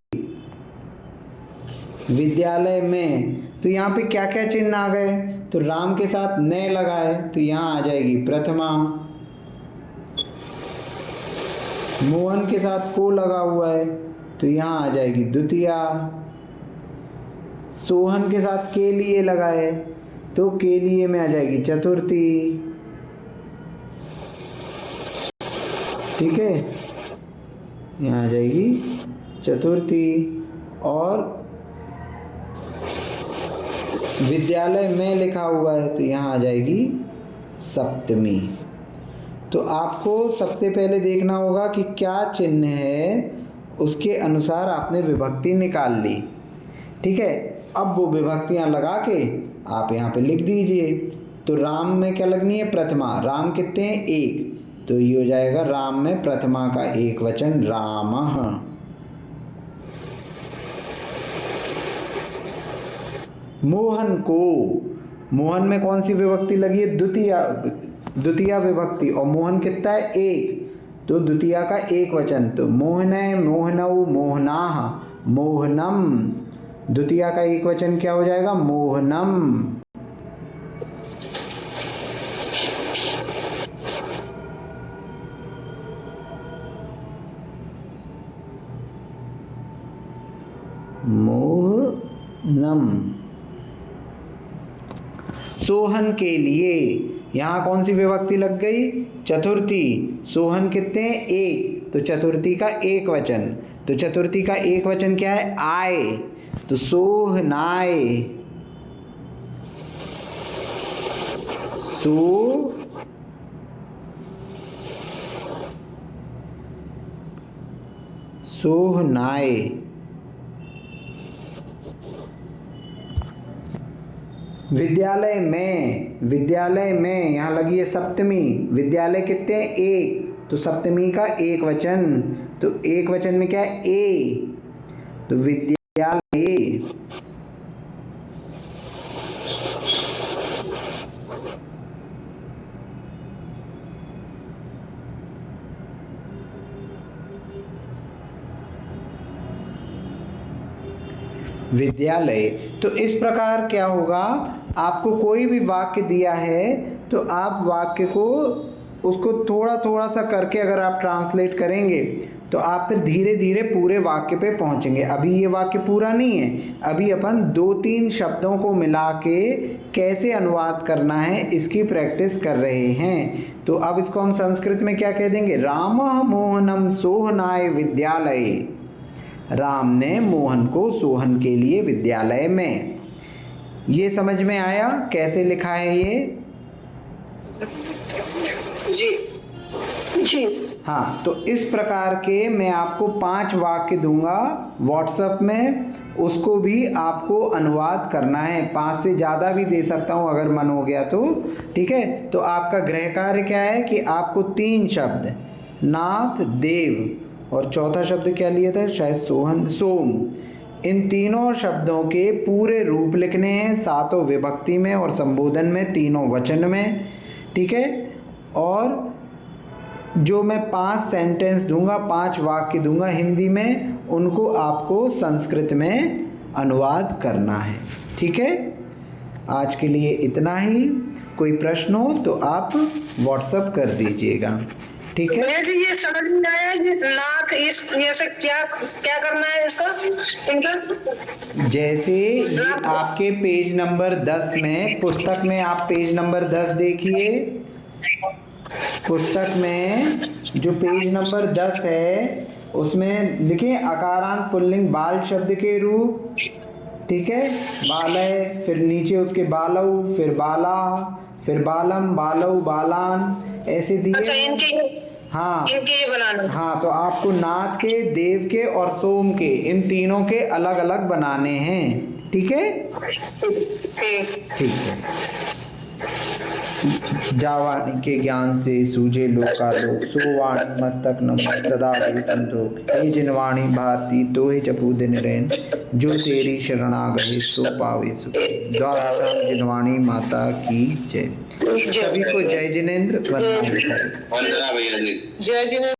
विद्यालय में, तो यहाँ पे क्या क्या चिन्ह आ गए, तो राम के साथ ने लगा है तो यहाँ आ जाएगी प्रथमा, मोहन के साथ को लगा हुआ है तो यहाँ आ जाएगी द्वितीया, सोहन के साथ के लिए लगा है तो के लिए में आ जाएगी चतुर्थी, ठीक है, यहाँ आ जाएगी चतुर्थी। और विद्यालय में लिखा हुआ है तो यहाँ आ जाएगी सप्तमी। तो आपको सबसे पहले देखना होगा कि क्या चिन्ह है, उसके अनुसार आपने विभक्ति निकाल ली, ठीक है। अब वो विभक्तियां लगा के आप यहाँ पे लिख दीजिए। तो राम में क्या लगनी है, प्रथमा। राम कितने हैं, एक, तो ये हो जाएगा राम में प्रथमा का एक वचन रामः। मोहन को, मोहन में कौन सी विभक्ति लगी है, द्वितीया विभक्ति, और मोहन कितना है, एक, तो द्वितीया का एक वचन, तो मोहने मोहनौ मोहनाः मोहनम, द्वितीया का एक वचन क्या हो जाएगा, मोहनम। मोहनम। सोहन के लिए, यहाँ कौन सी विभक्ति लग गई, चतुर्थी। सोहन कितने हैं, एक, तो चतुर्थी का एक वचन, तो चतुर्थी का एक वचन क्या है, आए, तो सोहनाए, सोहनाए। विद्यालय में, विद्यालय में यहाँ लगी है सप्तमी, विद्यालय कितने हैं, एक, तो सप्तमी का एक वचन, तो एक वचन में क्या है, ए, तो विद्यालय। विद्यालय। तो इस प्रकार क्या होगा, आपको कोई भी वाक्य दिया है तो आप वाक्य को उसको थोड़ा थोड़ा सा करके अगर आप ट्रांसलेट करेंगे तो आप फिर धीरे धीरे पूरे वाक्य पे पहुंचेंगे। अभी ये वाक्य पूरा नहीं है, अभी अपन 2-3 शब्दों को मिला के कैसे अनुवाद करना है इसकी प्रैक्टिस कर रहे हैं। तो अब इसको हम संस्कृत में क्या कह देंगे, रामः मोहनम सोहनाय विद्यालय। राम ने मोहन को सोहन के लिए विद्यालय में। ये समझ में आया कैसे लिखा है ये? जी जी। हाँ, तो इस प्रकार के मैं आपको 5 वाक्य दूंगा व्हाट्सएप में, उसको भी आपको अनुवाद करना है। 5 से ज़्यादा भी दे सकता हूँ अगर मन हो गया तो, ठीक है। तो आपका गृह कार्य क्या है कि आपको 3 शब्द, नाथ, देव और चौथा शब्द क्या लिया था शायद, सोहन, सोम, इन तीनों शब्दों के पूरे रूप लिखने हैं, 7 विभक्ति में और संबोधन में, 3 वचन में, ठीक है। और जो मैं 5 सेंटेंस दूंगा, 5 वाक्य दूंगा हिंदी में, उनको आपको संस्कृत में अनुवाद करना है, ठीक है। आज के लिए इतना ही। कोई प्रश्न हो तो आप व्हाट्सएप कर दीजिएगा, ठीक है। भैया जी ये समझ में आया कि नाथ इस ये से क्या क्या करना है इसका, इनका? जैसे ये आपके पेज नंबर 10 में, पुस्तक में आप पेज नंबर 10 देखिए। पुस्तक में जो पेज नंबर 10 है उसमें लिखे अकारांत पुल्लिंग बाल शब्द के रूप, ठीक है। बालय, फिर नीचे उसके बालऊ, फिर बाला, फिर बालम, बालऊ, बालान, ऐसे दिए। अच्छा, इनके हाँ, ये बनाना। हाँ, तो आपको नाथ के, देव के और सोम के, इन तीनों के अलग अलग बनाने हैं, ठीक है। ठीक है। जावाणी के ज्ञान से सूझे लोकालोक, सोवाणी मस्तक नमो सदा संतोख। हे जिनवाणी भारती तोहे जपू दिन रैन, जो तेरी शरणा गए सो पावे सुख। द्वादशाम जिनवाणी माता की जय। सभी को जय जिनेंद्र, वंदना वंदना भैया जी। जय जिनेंद्र।